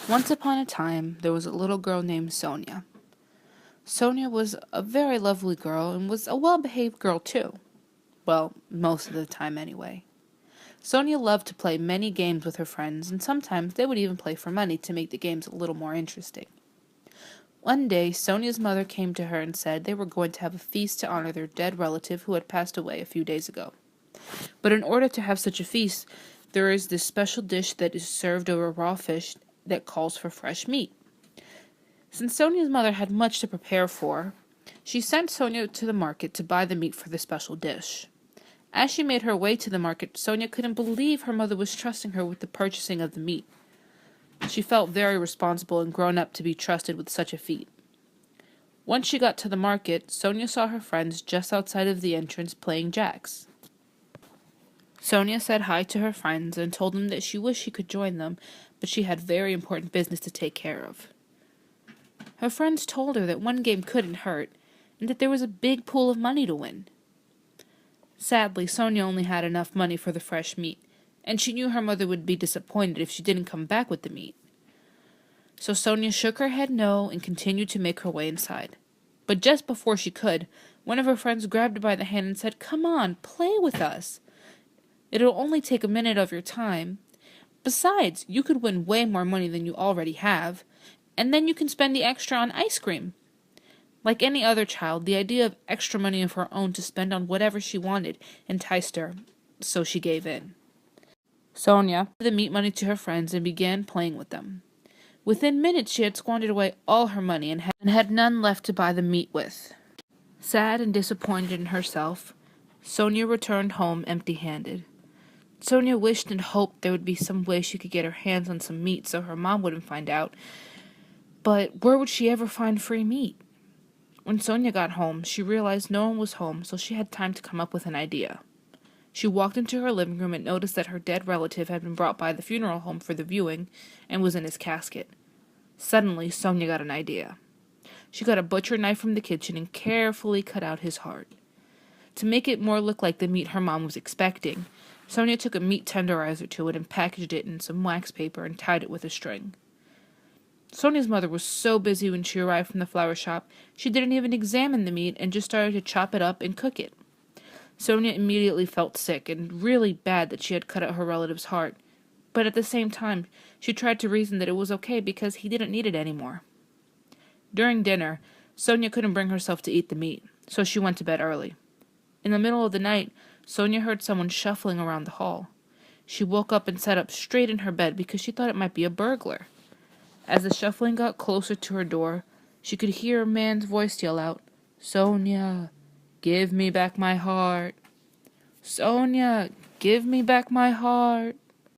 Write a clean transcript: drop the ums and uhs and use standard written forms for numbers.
Once upon a time, there was a little girl named Sonia. Sonia was a very lovely girl and was a well-behaved girl too. Well, most of the time anyway. Sonia loved to play many games with her friends, and sometimes they would even play for money to make the games a little more interesting. One day, Sonia's mother came to her and said they were going to have a feast to honor their dead relative who had passed away a few days ago. But in order to have such a feast, there is this special dish that is served over raw fish that calls for fresh meat. Since Sonia's mother had much to prepare for, she sent Sonia to the market to buy the meat for the special dish. As she made her way to the market, Sonia couldn't believe her mother was trusting her with the purchasing of the meat. She felt very responsible and grown up to be trusted with such a feat. Once she got to the market, Sonia saw her friends just outside of the entrance playing jacks. Sonia said hi to her friends and told them that she wished she could join them, but she had very important business to take care of. Her friends told her that one game couldn't hurt, and that there was a big pool of money to win. Sadly, Sonia only had enough money for the fresh meat, and she knew her mother would be disappointed if she didn't come back with the meat. So Sonia shook her head no and continued to make her way inside. But just before she could, one of her friends grabbed her by the hand and said, "Come on, play with us. It'll only take a minute of your time. Besides, you could win way more money than you already have, and then you can spend the extra on ice cream." Like any other child, the idea of extra money of her own to spend on whatever she wanted enticed her, so she gave in. Sonia gave the meat money to her friends and began playing with them. Within minutes she had squandered away all her money and had none left to buy the meat with. Sad and disappointed in herself, Sonia returned home empty-handed. Sonia wished and hoped there would be some way she could get her hands on some meat so her mom wouldn't find out, but where would she ever find free meat? When Sonia got home, she realized no one was home, so she had time to come up with an idea. She walked into her living room and noticed that her dead relative had been brought by the funeral home for the viewing and was in his casket. Suddenly, Sonia got an idea. She got a butcher knife from the kitchen and carefully cut out his heart. To make it more look like the meat her mom was expecting, Sonia took a meat tenderizer to it and packaged it in some wax paper and tied it with a string. Sonia's mother was so busy when she arrived from the flower shop, she didn't even examine the meat and just started to chop it up and cook it. Sonia immediately felt sick and really bad that she had cut out her relative's heart, but at the same time, she tried to reason that it was okay because he didn't need it anymore. During dinner, Sonia couldn't bring herself to eat the meat, so she went to bed early. In the middle of the night, Sonia heard someone shuffling around the hall. She woke up and sat up straight in her bed because she thought it might be a burglar. As the shuffling got closer to her door, she could hear a man's voice yell out, "Sonia, give me back my heart. Sonia, give me back my heart."